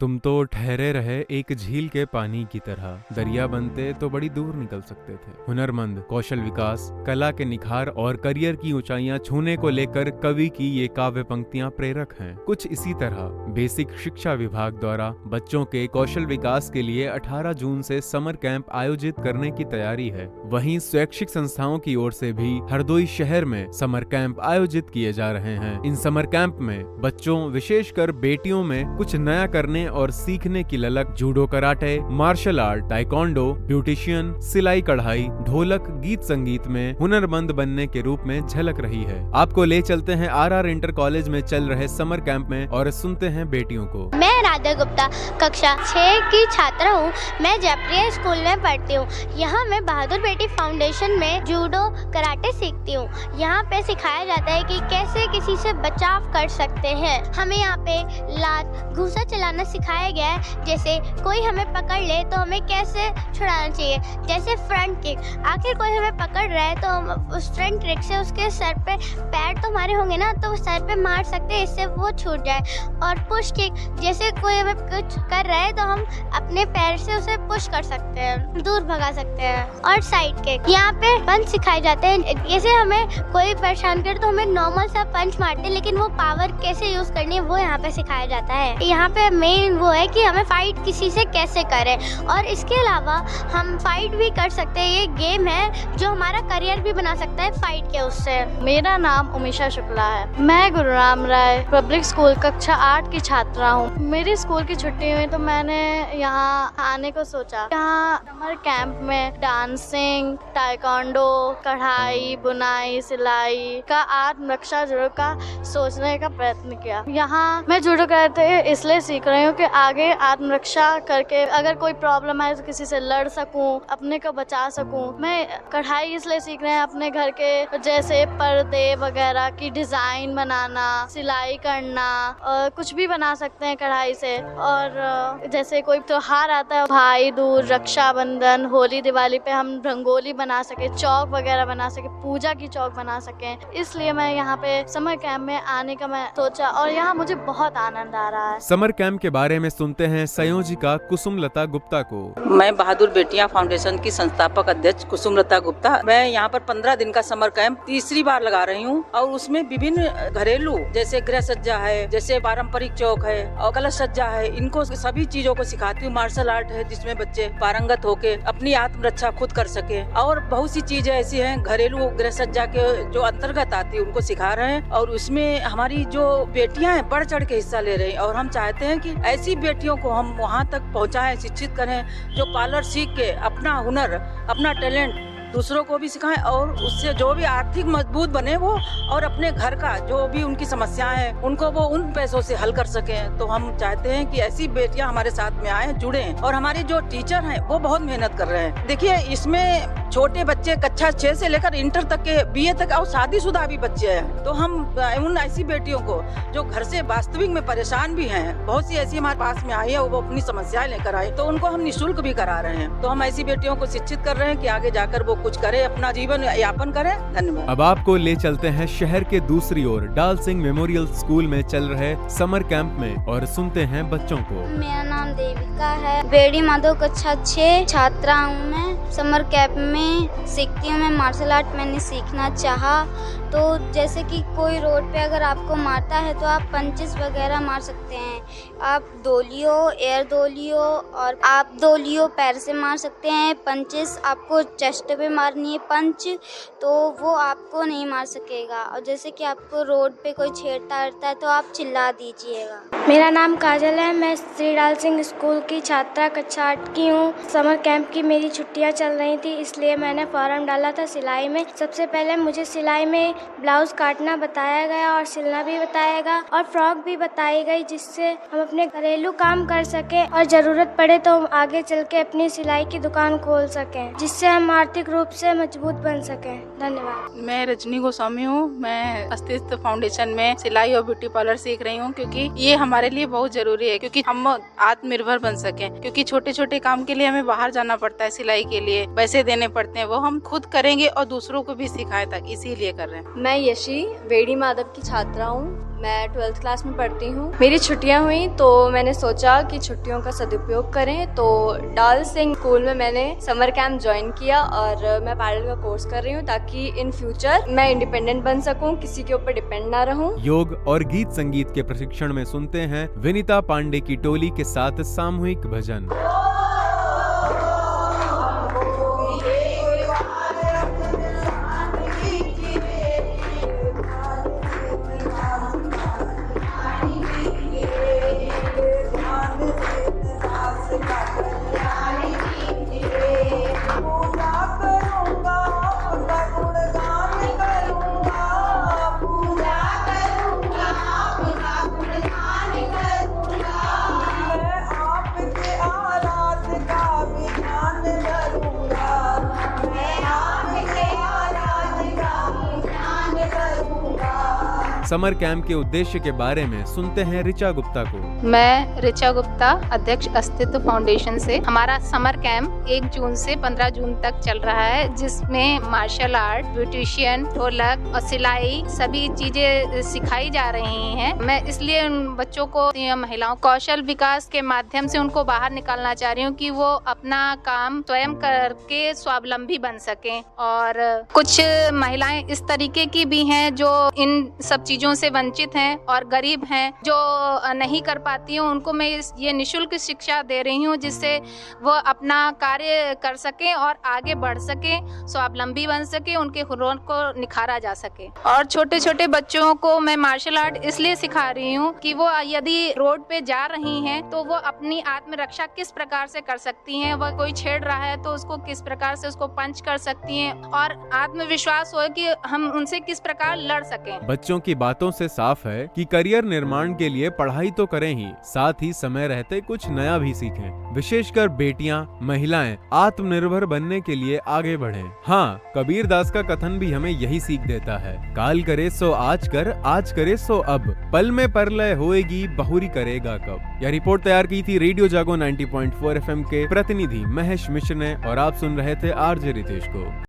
तुम तो ठहरे रहे एक झील के पानी की तरह, दरिया बनते तो बड़ी दूर निकल सकते थे। हुनरमंद, कौशल विकास, कला के निखार और करियर की ऊंचाइयां छूने को लेकर कवि की ये काव्य पंक्तियां प्रेरक हैं। कुछ इसी तरह बेसिक शिक्षा विभाग द्वारा बच्चों के कौशल विकास के लिए 18 जून से समर कैंप आयोजित करने की तैयारी है। वहीं शैक्षिक संस्थाओं की ओर से भी हरदोई शहर में समर कैंप आयोजित किए जा रहे हैं। इन समर कैंप में बच्चों, विशेषकर बेटियों में कुछ नया करने और सीखने की ललक judo, karate, martial art, taekwondo, beautician, सिलाई कढ़ाई, ढोलक, गीत संगीत में हुनरमंद बनने के रूप में झलक रही है। आपको ले चलते हैं आरआर इंटर कॉलेज में चल रहे समर कैंप में और सुनते हैं बेटियों को। मैं राधा गुप्ता कक्षा 6 की छात्रा हूँ। मैं जयप्रिया स्कूल में पढ़ती हूँ। यहाँ मैं बहादुर बेटी फाउंडेशन में जूडो, कराटे सीखती हूँ। यहाँ पे सिखाया जाता है कि कैसे किसी से बचाव कर सकते हैं। हमें यहाँ पे लात, घूंसा चलाना सिखाया गया है। जैसे कोई हमें पकड़ ले तो हमें कैसे छुड़ाना चाहिए। जैसे फ्रंट किक, आखिर कोई हमें पकड़ रहा है तो हम उस फ्रंट किक से उसके सर पे, पैर तो हमारे होंगे ना, तो सर पे मार सकते हैं, इससे वो छूट जाए। और पुश किक, जैसे कोई हमें कुछ कर रहा है तो हम अपने पैर से उसे पुश कर सकते हैं, दूर भगा सकते हैं। और साइड किक, यहाँ पे पंच सिखाए जाते हैं। जैसे हमें कोई परेशान करे तो हमें नॉर्मल सा पंच मारते हैं, लेकिन वो पावर कैसे यूज करनी है वो यहाँ पे सिखाया जाता है। यहाँ पे मेन वो है कि हमें फाइट किसी से कैसे करें, और इसके अलावा हम फाइट भी कर सकते हैं। ये गेम है जो हमारा करियर भी बना सकता है फाइट के उससे। मेरा नाम उमेशा शुक्ला है। मैं गुरुराम राय पब्लिक स्कूल कक्षा 8 की छात्रा हूँ। मेरी स्कूल की छुट्टी हुई तो मैंने यहाँ आने को सोचा। यहाँ समर कैंप में डांसिंग, ताइक्वांडो, कढ़ाई, बुनाई, सिलाई का आत्मरक्षा जरूर का सोचने का प्रयत्न किया। यहाँ मैं जूडो कराटे इसलिए सीख रही हूँ कि आगे आत्मरक्षा करके अगर कोई प्रॉब्लम आए तो किसी से लड़ सकूं, अपने को बचा सकूं। मैं कढ़ाई इसलिए सीख रहे हैं अपने घर के जैसे पर्दे वगैरह की डिजाइन बनाना, सिलाई करना, कुछ भी बना सकते हैं कढ़ाई से। और जैसे कोई त्योहार आता है, भाई दूज, रक्षाबंधन, होली, दिवाली पे हम रंगोली बना सके, चौक वगैरह बना सके, पूजा की चौक बना सके। इसलिए मैं यहाँ पे समर कैंप में आने का मैं सोचा और यहाँ मुझे बहुत आनंद आ रहा है। समर कैंप के बारे में सुनते हैं संयोजिका कुसुमलता गुप्ता को। मैं बहादुर बेटियां फाउंडेशन की संस्थापक अध्यक्ष कुसुमलता गुप्ता। मैं यहाँ पर 15 दिन का समर कैंप तीसरी बार लगा रही हूँ और उसमें विभिन्न घरेलू जैसे गृह सज्जा है, जैसे पारंपरिक चौक है और कलश सज्जा है, इनको सभी चीजों को सिखाती हूँ। मार्शल आर्ट है जिसमें बच्चे पारंगत होके अपनी आत्मरक्षा खुद कर सके, और बहुत सी चीजें ऐसी हैं घरेलू गृह सज्जा के जो अंतर्गत आती है उनको सिखा रहे हैं। और उसमें हमारी जो बेटियां हैं बढ़ चढ़ के हिस्सा ले रही हैं और हम चाहते हैं कि ऐसी बेटियों को हम वहाँ तक पहुँचाएं, शिक्षित करें, जो पार्लर सीख के अपना हुनर, अपना टैलेंट दूसरों को भी सिखाएं और उससे जो भी आर्थिक मजबूत बने वो, और अपने घर का जो भी उनकी समस्याएं हैं उनको वो उन पैसों से हल कर सकें। तो हम चाहते हैं कि ऐसी बेटियां हमारे साथ में आए, जुड़े। और हमारे जो टीचर हैं वो बहुत मेहनत कर रहे हैं। देखिए, इसमें छोटे बच्चे कक्षा 6 से लेकर इंटर तक के, BA तक और शादीशुदा भी बच्चे हैं। तो हम उन ऐसी बेटियों को जो घर से वास्तविक में परेशान भी हैं, बहुत सी ऐसी हमारे पास में आई है, वो अपनी समस्याएं लेकर आए, तो उनको हम निःशुल्क भी करा रहे हैं। तो हम ऐसी बेटियों को शिक्षित कर रहे हैं कि आगे जाकर वो कुछ करे, अपना जीवन यापन करे। धन्यवाद। अब आपको ले चलते हैं शहर के दूसरी ओर डाल सिंह मेमोरियल स्कूल में चल रहे समर कैंप में और सुनते हैं बच्चों को। मेरा नाम देविका है। बेड़ी माधव कक्षा 6 छात्रा हूँ। मैं समर कैंप में सीखती हूँ। मैं मार्शल आर्ट मैंने सीखना चाहा, तो जैसे कि कोई रोड पे अगर आपको मारता है तो आप पंचेस वगैरह मार सकते हैं। आप दोलियो, एयर दोलियो, और आप दोलियो पैर से मार सकते हैं। पंचेस आपको चेस्ट पे मारनी है पंच, तो वो आपको नहीं मार सकेगा। और जैसे कि आपको रोड पे कोई छेड़ता है तो आप चिल्ला दीजिएगा। मेरा नाम काजल है। मैं श्री डाल सिंह स्कूल की छात्रा कक्षा 8 की हूँ। समर कैंप की मेरी छुट्टियाँ चल रही थी, इसलिए मैंने फॉर्म डाला था सिलाई में। सबसे पहले मुझे सिलाई में ब्लाउज काटना बताया गया और सिलना भी बताया गया और फ्रॉक भी बताई गई, जिससे हम अपने घरेलू काम कर सके और जरूरत पड़े तो हम आगे चल के अपनी सिलाई की दुकान खोल सकें, जिससे हम आर्थिक रूप से मजबूत बन सकें। धन्यवाद। मैं रजनी गोस्वामी हूँ। मैं अस्तित्व फाउंडेशन में सिलाई और ब्यूटी पार्लर सीख रही हूँ, क्योंकि ये हमारे लिए बहुत जरूरी है, क्योंकि हम आत्मनिर्भर बन सकें। क्योंकि छोटे छोटे काम के लिए हमें बाहर जाना पड़ता है, सिलाई के लिए पैसे देने पड़ते हैं, वो हम खुद करेंगे और दूसरों को भी सिखाएं तक, इसीलिए कर रहे हैं। मैं यशी बेड़ी माधव की छात्रा हूँ। मैं 12th क्लास में पढ़ती हूँ। मेरी छुट्टियाँ हुई तो मैंने सोचा कि छुट्टियों का सदुपयोग करें, तो डाल सिंह स्कूल में मैंने समर कैंप ज्वाइन किया और मैं पैडल का कोर्स कर रही हूँ ताकि इन फ्यूचर मैं इंडिपेंडेंट बन सकूँ, किसी के ऊपर डिपेंड ना रहूँ। योग और गीत संगीत के प्रशिक्षण में सुनते हैं विनीता पांडे की टोली के साथ सामूहिक भजन। समर कैंप के उद्देश्य के बारे में सुनते हैं ऋचा गुप्ता को। मैं ऋचा गुप्ता, अध्यक्ष अस्तित्व फाउंडेशन से। हमारा समर कैंप 1 जून से 15 जून तक चल रहा है, जिसमें मार्शल आर्ट, ब्यूटिशियन, ढोलक और सिलाई सभी चीजें सिखाई जा रही हैं। मैं इसलिए उन बच्चों को, महिलाओं कौशल विकास के माध्यम से उनको बाहर निकालना चाह रही हूँ कि वो अपना काम स्वयं करके स्वावलंबी बन सकें। और कुछ महिलाएं इस तरीके की भी हैं जो इन सब चीजों से वंचित हैं और गरीब हैं, जो नहीं कर पाती हूँ। उनको मैं ये निशुल्क शिक्षा दे रही हूँ, जिससे वो अपना कार्य कर सकें और आगे बढ़ सकें, स्वावलंबी बन सके, उनके हुनर को निखारा जा सके। और छोटे छोटे बच्चों को मैं मार्शल आर्ट इसलिए सिखा रही हूँ कि वो यदि रोड पे जा रही हैं तो वो अपनी आत्मरक्षा किस प्रकार से कर सकती हैं। वह कोई छेड़ रहा है तो उसको किस प्रकार से उसको पंच कर सकती हैं, और आत्मविश्वास हो कि हम उनसे किस प्रकार लड़ सकें। बच्चों की बातों से साफ है कि करियर निर्माण के लिए पढ़ाई तो करें ही, साथ ही समय रहते कुछ नया भी सीखें। विशेषकर बेटियां, महिलाएं आत्मनिर्भर बनने के लिए आगे बढ़ें। हाँ, कबीर दास का कथन भी हमें यही सीख देता है, काल करे सो आज कर, आज करे सो अब, पल में परलय होएगी, बहुरी करेगा कब। यह रिपोर्ट तैयार की थी रेडियो जागो 90.4 FM के प्रतिनिधि महेश मिश्र ने, और आप सुन रहे थे आरजे रितेश को।